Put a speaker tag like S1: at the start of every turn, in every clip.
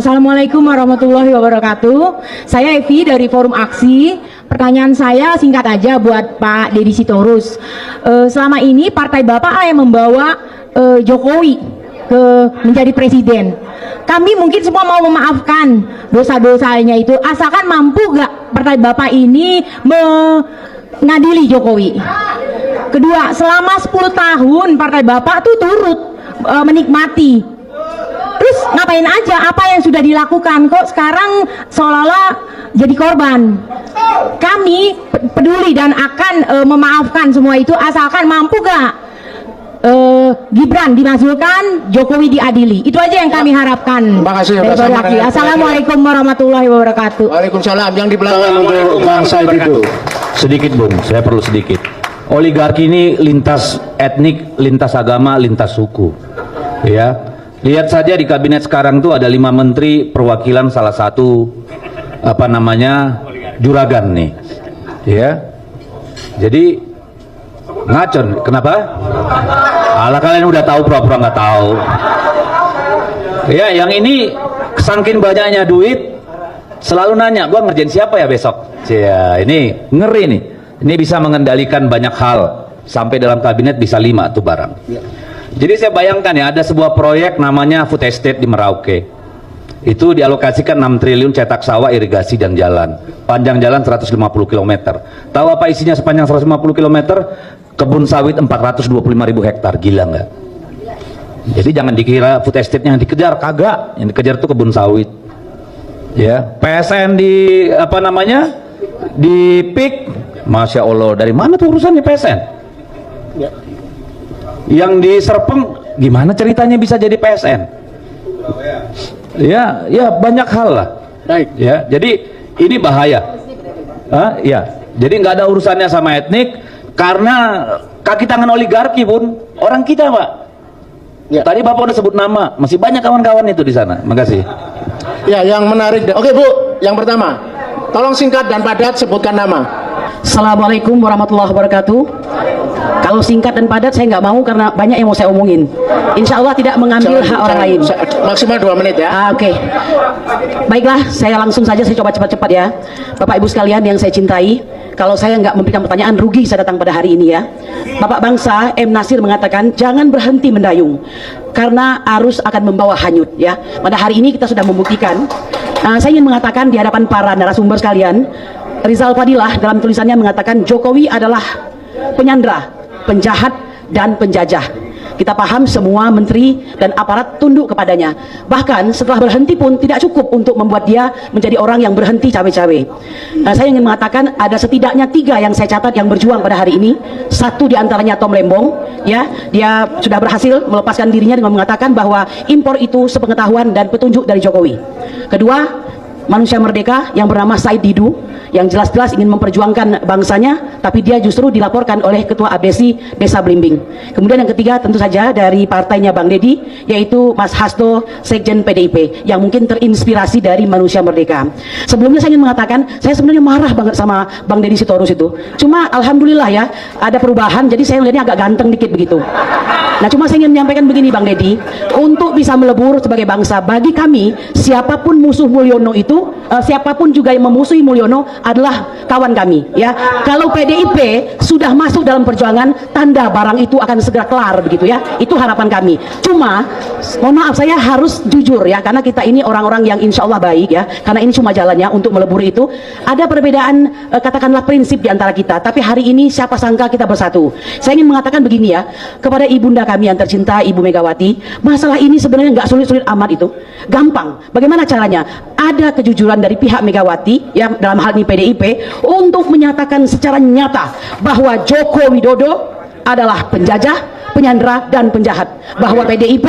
S1: Assalamualaikum warahmatullahi wabarakatuh. Saya Evi dari Forum Aksi. Pertanyaan saya singkat aja buat Pak Deddy Sitorus. Selama ini partai Bapak yang membawa Jokowi menjadi presiden. Kami mungkin semua mau memaafkan dosa-dosanya itu, asalkan mampu gak partai Bapak ini mengadili Jokowi. Kedua, selama 10 tahun partai Bapak tuh turut menikmati. Terus ngapain aja apa yang sudah dilakukan, kok sekarang seolah-olah jadi korban. Kami peduli dan akan memaafkan semua itu asalkan mampu gak Gibran dimasukkan, Jokowi diadili. Itu aja yang kami harapkan.
S2: Terima kasih.
S1: Assalamualaikum warahmatullahi wabarakatuh.
S2: Waalaikumsalam. Yang di belakang untuk Bang Said itu.
S3: Sedikit Bung, saya perlu sedikit. Oligarki ini lintas etnik, lintas agama, lintas suku. Ya. Lihat saja di kabinet sekarang tuh ada 5 menteri perwakilan salah satu juragan nih, ya. Jadi ngacon, kenapa? Alah kalian udah tahu pura-pura nggak tahu. Ya, yang ini kesangkin banyaknya duit, selalu nanya, gua ngerjain siapa ya besok? Ya, ini ngeri nih. Ini bisa mengendalikan banyak hal sampai dalam kabinet bisa 5 tuh barang. Jadi saya bayangkan ya, ada sebuah proyek namanya Food Estate di Merauke. Itu dialokasikan 6 triliun cetak sawah, irigasi dan jalan. Panjang jalan 150 km. Tahu apa isinya sepanjang 150 km? Kebun sawit 425.000 hektar. Gila nggak? Jadi jangan dikira Food Estate-nya yang dikejar, kagak. Yang dikejar tuh kebun sawit. Ya, PSN di di PIK. Masya Allah, dari mana tuh urusannya PSN? Ya. Yang di Serpeng gimana ceritanya bisa jadi PSN? Ya, ya banyak hal lah.
S2: Baik.
S3: Ya, jadi ini bahaya. Ya, jadi nggak ada urusannya sama etnik, karena kaki tangan oligarki pun orang kita, Pak. Ya. Tadi Bapak udah sebut nama, masih banyak kawan-kawan itu di sana. Makasih.
S2: Ya, yang menarik. Oke Bu, yang pertama, tolong singkat dan padat sebutkan nama.
S4: Assalamualaikum warahmatullahi wabarakatuh. Kalau singkat dan padat saya nggak mau karena banyak yang mau saya omongin. Insya Allah tidak mengambil hak orang lain.
S2: Maksimal 2 menit ya.
S4: Oke. Baiklah, saya langsung saja, saya coba cepat-cepat ya. Bapak Ibu sekalian yang saya cintai, kalau saya nggak memberikan pertanyaan, rugi saya datang pada hari ini ya. Bapak bangsa M. Nasir mengatakan jangan berhenti mendayung karena arus akan membawa hanyut ya. Pada hari ini kita sudah membuktikan. Saya ingin mengatakan di hadapan para narasumber sekalian, Rizal Fadilah dalam tulisannya mengatakan Jokowi adalah penyandra, penjahat, dan penjajah. Kita paham semua menteri dan aparat tunduk kepadanya. Bahkan setelah berhenti pun tidak cukup untuk membuat dia menjadi orang yang berhenti cawe-cawe. Saya ingin mengatakan ada setidaknya 3 yang saya catat yang berjuang pada hari ini. Satu diantaranya Tom Lembong, ya, dia sudah berhasil melepaskan dirinya dengan mengatakan bahwa impor itu sepengetahuan dan petunjuk dari Jokowi. Kedua, manusia merdeka yang bernama Said Didu, yang jelas-jelas ingin memperjuangkan bangsanya, tapi dia justru dilaporkan oleh Ketua Abdesi Desa Blimbing. Kemudian yang ketiga tentu saja dari partainya Bang Deddy, yaitu Mas Hasto, Sekjen PDIP, yang mungkin terinspirasi dari manusia merdeka. Sebelumnya saya ingin mengatakan, saya sebenarnya marah banget sama Bang Deddy Sitorus itu. Cuma alhamdulillah ya, ada perubahan, jadi saya melihatnya agak ganteng dikit begitu. Nah, cuma saya ingin menyampaikan begini Bang Deddy, untuk bisa melebur sebagai bangsa, bagi kami, siapapun musuh Mulyono itu, siapapun juga yang memusuhi Mulyono adalah kawan kami ya. Kalau PDIP sudah masuk dalam perjuangan, tanda barang itu akan segera kelar begitu ya. Itu harapan kami. Cuma mohon maaf, saya harus jujur ya, karena kita ini orang-orang yang insya Allah baik ya, karena ini cuma jalannya untuk melebur itu. Ada perbedaan katakanlah prinsip di antara kita, tapi hari ini siapa sangka kita bersatu. Saya ingin mengatakan begini ya, kepada ibunda kami yang tercinta Ibu Megawati, masalah ini sebenarnya nggak sulit-sulit amat, itu gampang. Bagaimana caranya? Ada kejujuran dari pihak Megawati ya, dalam hal ini PDIP, untuk menyatakan secara nyata bahwa Joko Widodo adalah penjajah, penyandera, dan penjahat. Bahwa PDIP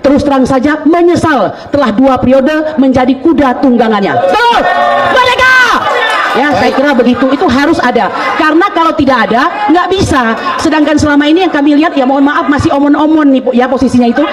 S4: terus terang saja menyesal telah 2 periode menjadi kuda tunggangannya. Tuh, merdeka! Ya, saya kira begitu, itu harus ada. Karena kalau tidak ada, nggak bisa. Sedangkan selama ini yang kami lihat, ya mohon maaf, masih omon-omon nih ya posisinya itu.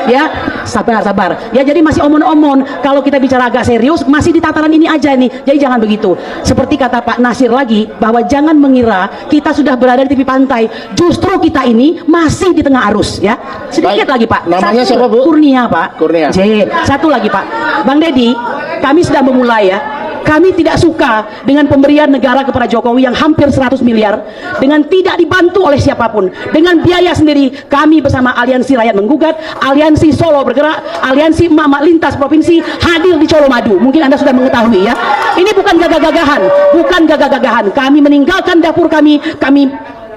S4: Ya, sabar. Ya, jadi masih omon-omon. Kalau kita bicara agak serius, masih di tataran ini aja nih. Jadi jangan begitu. Seperti kata Pak Nasir lagi, bahwa jangan mengira kita sudah berada di tepi pantai. Justru kita ini masih di tengah arus, ya. Sedikit
S2: Baik.
S4: lagi, Pak.
S2: Namanya siapa, Bu?
S4: Kurnia, Pak.
S2: Kurnia.
S4: J. Satu lagi, Pak. Bang Dedi, kami sudah memulai ya. Kami tidak suka dengan pemberian negara kepada Jokowi yang hampir 100 miliar dengan tidak dibantu oleh siapapun. Dengan biaya sendiri, kami bersama Aliansi Rakyat Menggugat, Aliansi Solo Bergerak, Aliansi Emak-emak Lintas Provinsi hadir di Colomadu. Mungkin Anda sudah mengetahui ya. Ini bukan gagah-gagahan. Kami meninggalkan dapur kami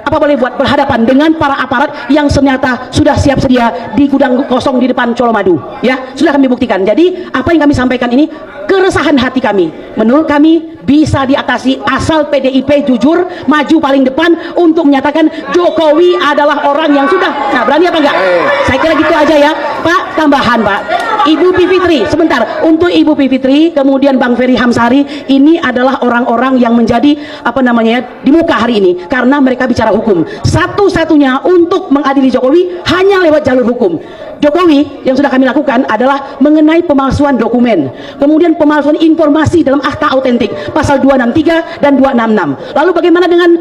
S4: apa boleh buat berhadapan dengan para aparat yang ternyata sudah siap sedia di gudang kosong di depan Colomadu, ya sudah kami buktikan. Jadi apa yang kami sampaikan ini keresahan hati kami, menurut kami bisa diatasi asal PDIP jujur maju paling depan untuk menyatakan Jokowi adalah orang yang sudah, nah berani apa enggak? Saya kira gitu aja ya Pak. Tambahan Pak, Ibu Bivitri sebentar, untuk Ibu Bivitri kemudian Bang Ferry Hamsari, ini adalah orang-orang yang menjadi apa namanya di muka hari ini karena mereka bicara hukum. Satu-satunya untuk mengadili Jokowi hanya lewat jalur hukum. Jokowi yang sudah kami lakukan adalah mengenai pemalsuan dokumen, kemudian pemalsuan informasi dalam akta autentik pasal 263 dan 266. Lalu bagaimana dengan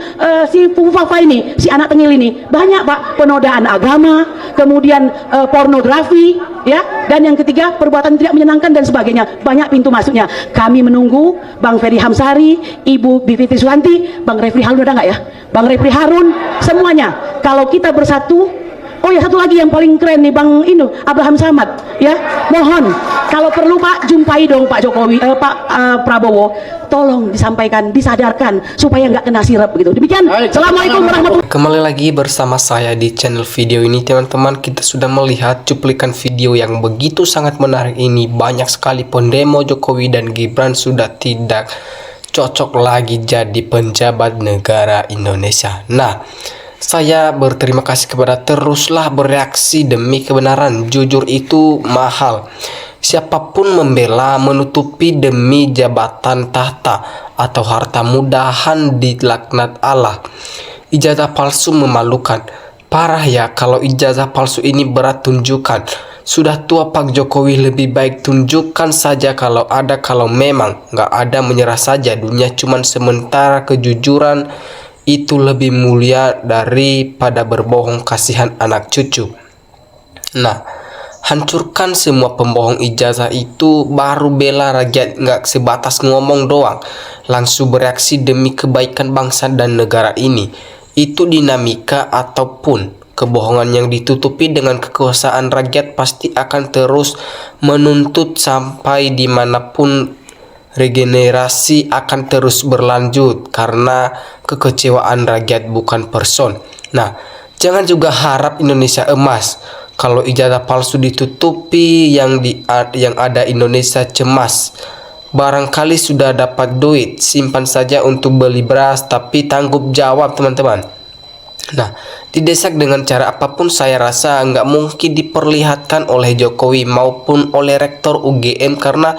S4: si Fufafa ini, si anak tengil ini? Banyak Pak, penodaan agama, kemudian pornografi, ya, dan yang ketiga perbuatan tidak menyenangkan dan sebagainya. Banyak pintu masuknya. Kami menunggu Bang Ferry Hamsari, Ibu Bivitri Susanti, Bang Refli Harun ada nggak ya? Bang Refli Harun, semuanya. Kalau kita bersatu. Oh ya, satu lagi yang paling keren nih Bang Abraham Samad, ya. Mohon kalau perlu Pak jumpai dong Pak Jokowi, Pak Prabowo, tolong disampaikan, disadarkan supaya nggak kena sirap begitu. Demikian. Assalamualaikum warahmatullahi wabarakatuh.
S5: Kembali lagi bersama saya di channel video ini teman-teman. Kita sudah melihat cuplikan video yang begitu sangat menarik ini. Banyak sekali pendemo Jokowi dan Gibran sudah tidak cocok lagi jadi penjabat negara Indonesia. Nah, saya berterima kasih kepada teruslah bereaksi demi kebenaran. Jujur itu mahal. Siapapun membela, menutupi demi jabatan tahta atau harta mudahan dilaknat Allah. Ijazah palsu memalukan. Parah ya kalau ijazah palsu ini berat tunjukkan. Sudah tua Pak Jokowi, lebih baik tunjukkan saja kalau ada. Kalau memang nggak ada, menyerah saja. Dunia cuman sementara, kejujuran itu lebih mulia daripada berbohong kasihan anak cucu. Nah, hancurkan semua pembohong ijazah itu, baru bela rakyat, nggak sebatas ngomong doang, langsung bereaksi demi kebaikan bangsa dan negara ini. Itu dinamika ataupun kebohongan yang ditutupi dengan kekuasaan rakyat pasti akan terus menuntut sampai dimanapun. Regenerasi akan terus berlanjut karena kekecewaan rakyat bukan person. Nah, jangan juga harap Indonesia emas. Kalau ijazah palsu ditutupi, yang ada Indonesia cemas. Barangkali sudah dapat duit, simpan saja untuk beli beras, tapi tanggung jawab teman-teman. Nah, didesak dengan cara apapun saya rasa nggak mungkin diperlihatkan oleh Jokowi maupun oleh rektor UGM karena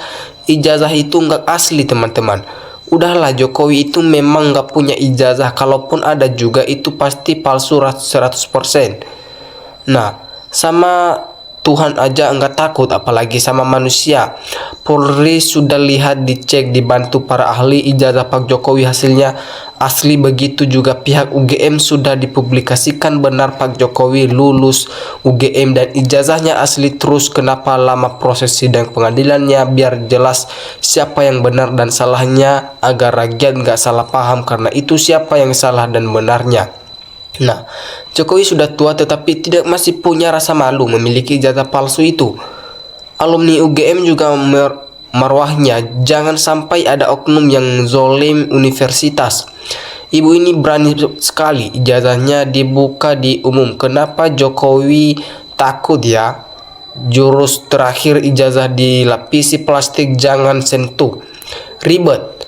S5: ijazah itu nggak asli teman-teman. Udahlah, Jokowi itu memang nggak punya ijazah, kalaupun ada juga itu pasti palsu 100%. Nah, sama Tuhan aja nggak takut, apalagi sama manusia. Polri sudah lihat, dicek, dibantu para ahli, ijazah Pak Jokowi hasilnya asli. Begitu juga pihak UGM sudah dipublikasikan benar Pak Jokowi lulus UGM dan ijazahnya asli. Terus kenapa lama proses sidang pengadilannya? Biar jelas siapa yang benar dan salahnya, agar rakyat nggak salah paham karena itu siapa yang salah dan benarnya. Nah, Jokowi sudah tua tetapi tidak masih punya rasa malu memiliki ijazah palsu itu. Alumni UGM juga marwahnya, jangan sampai ada oknum yang zolim universitas. Ibu ini berani sekali, ijazahnya dibuka di umum. Kenapa Jokowi takut ya? Jurus terakhir ijazah dilapisi plastik, jangan sentuh. Ribet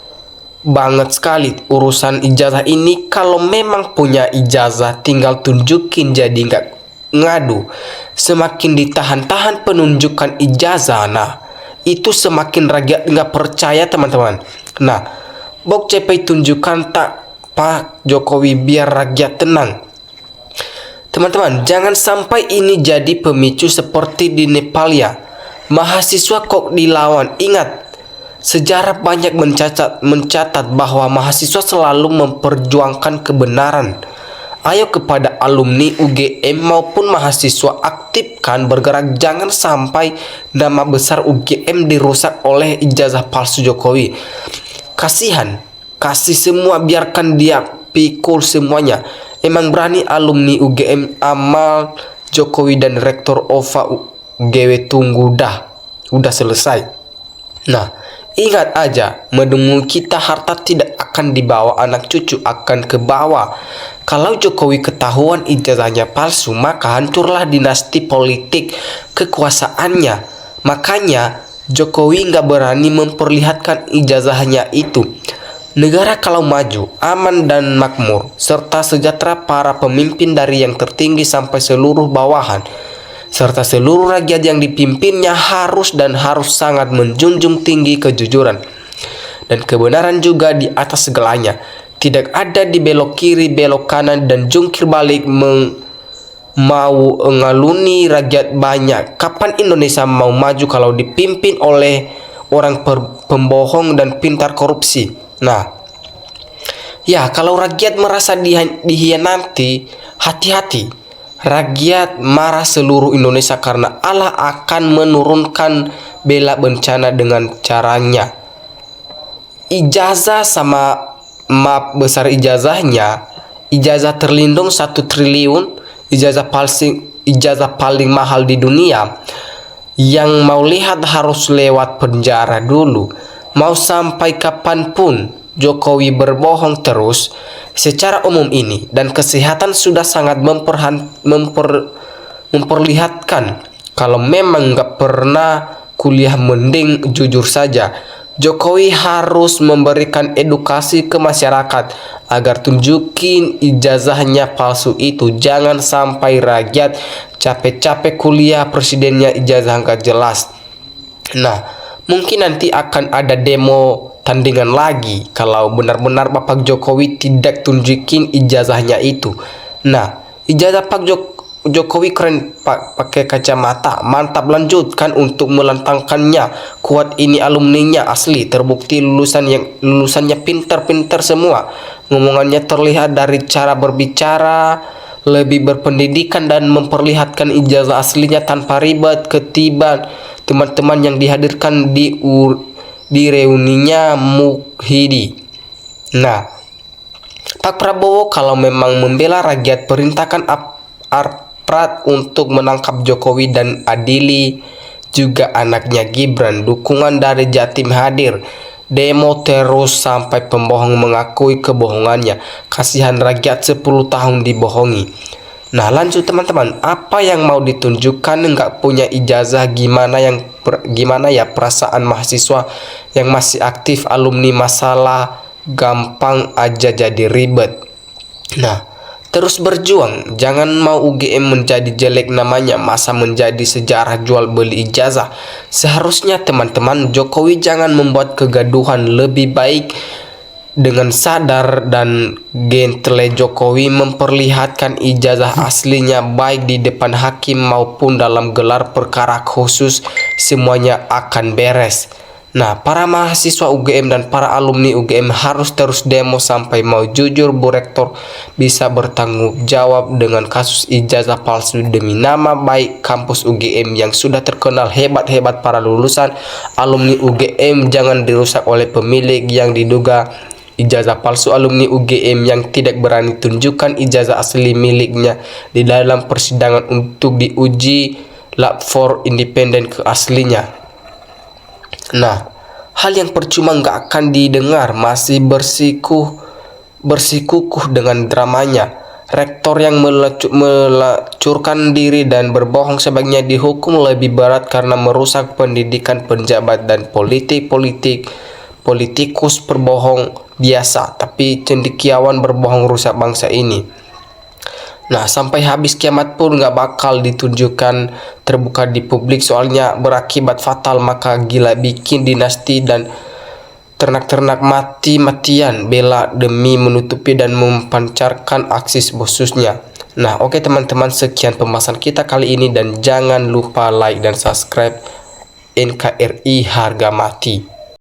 S5: banget sekali urusan ijazah ini. Kalau memang punya ijazah tinggal tunjukin, jadi nggak ngadu. Semakin ditahan-tahan penunjukan ijazah, nah itu semakin rakyat nggak percaya teman-teman. Nah, Bok CP tunjukkan tak Pak Jokowi biar rakyat tenang. Teman-teman, jangan sampai ini jadi pemicu seperti di Nepal ya. Mahasiswa kok dilawan. Ingat, sejarah banyak mencatat bahwa mahasiswa selalu memperjuangkan kebenaran. Ayo kepada alumni UGM maupun mahasiswa, aktifkan bergerak, jangan sampai nama besar UGM dirusak oleh ijazah palsu Jokowi. Kasihan, kasih semua, biarkan dia pikul semuanya. Emang berani alumni UGM amal Jokowi dan Rektor OVA GW tunggu udah selesai. Nah, ingat aja, menunggu kita harta tidak akan dibawa, anak cucu akan ke bawah. Kalau Jokowi ketahuan ijazahnya palsu, maka hancurlah dinasti politik kekuasaannya. Makanya Jokowi nggak berani memperlihatkan ijazahnya itu. Negara kalau maju, aman dan makmur, serta sejahtera para pemimpin dari yang tertinggi sampai seluruh bawahan, serta seluruh rakyat yang dipimpinnya harus sangat menjunjung tinggi kejujuran dan kebenaran juga di atas segalanya. Tidak ada di belok kiri, belok kanan, dan jungkir balik mau ngaluni rakyat banyak. Kapan Indonesia mau maju kalau dipimpin oleh orang pembohong dan pintar korupsi? Nah, ya kalau rakyat merasa dihianati, hati-hati. Rakyat marah seluruh Indonesia karena Allah akan menurunkan bala bencana dengan caranya. Ijazah sama map besar ijazahnya, ijazah terlindung 1 triliun, ijazah paling mahal di dunia. Yang mau lihat harus lewat penjara dulu. Mau sampai kapanpun Jokowi berbohong terus secara umum ini, dan kesehatan sudah sangat memperlihatkan kalau memang nggak pernah kuliah, mending jujur saja. Jokowi harus memberikan edukasi ke masyarakat agar tunjukin ijazahnya palsu itu. Jangan sampai rakyat capek-capek kuliah, presidennya ijazah nggak jelas. Nah, mungkin nanti akan ada demo tandingan lagi kalau benar-benar Bapak Jokowi tidak tunjukin ijazahnya itu. Nah, ijazah Pak Jokowi keren Pak, pakai kacamata, mantap, lanjutkan untuk melantangkannya. Kuat ini alumninya asli, terbukti lulusannya pintar-pintar semua. Ngomongannya terlihat dari cara berbicara, lebih berpendidikan dan memperlihatkan ijazah aslinya tanpa ribet. Ketiban teman-teman yang dihadirkan di reuninya Muhidi. Nah, Pak Prabowo kalau memang membela rakyat, perintahkan aparat untuk menangkap Jokowi dan adili juga anaknya Gibran. Dukungan dari Jatim hadir. Demo terus sampai pembohong mengakui kebohongannya. Kasihan rakyat 10 tahun dibohongi. Nah, lanjut teman-teman, apa yang mau ditunjukkan? Nggak punya ijazah, gimana ya perasaan mahasiswa yang masih aktif, alumni, masalah gampang aja jadi ribet. Nah, terus berjuang, jangan mau UGM menjadi jelek namanya, masa menjadi sejarah jual beli ijazah. Seharusnya teman-teman, Jokowi jangan membuat kegaduhan, lebih baik dengan sadar dan gentle Jokowi memperlihatkan ijazah aslinya baik di depan hakim maupun dalam gelar perkara khusus, semuanya akan beres. Nah, para mahasiswa UGM dan para alumni UGM harus terus demo sampai mau jujur Bu Rektor bisa bertanggung jawab dengan kasus ijazah palsu demi nama baik kampus UGM yang sudah terkenal hebat-hebat. Para lulusan alumni UGM jangan dirusak oleh pemilik yang diduga ijazah palsu. Alumni UGM yang tidak berani tunjukkan ijazah asli miliknya di dalam persidangan untuk diuji lab for independen ke aslinya. Nah, hal yang percuma nggak akan didengar, masih bersikukuh dengan dramanya. Rektor yang melacurkan diri dan berbohong sebaiknya dihukum lebih berat karena merusak pendidikan pejabat dan politikus berbohong biasa, tapi cendekiawan berbohong rusak bangsa ini. Nah, sampai habis kiamat pun nggak bakal ditunjukkan terbuka di publik, soalnya berakibat fatal. Maka gila bikin dinasti dan ternak-ternak mati-matian bela demi menutupi dan mempancarkan aksi bosusnya. Nah, oke teman-teman, sekian pembahasan kita kali ini dan jangan lupa like dan subscribe NKRI Harga Mati.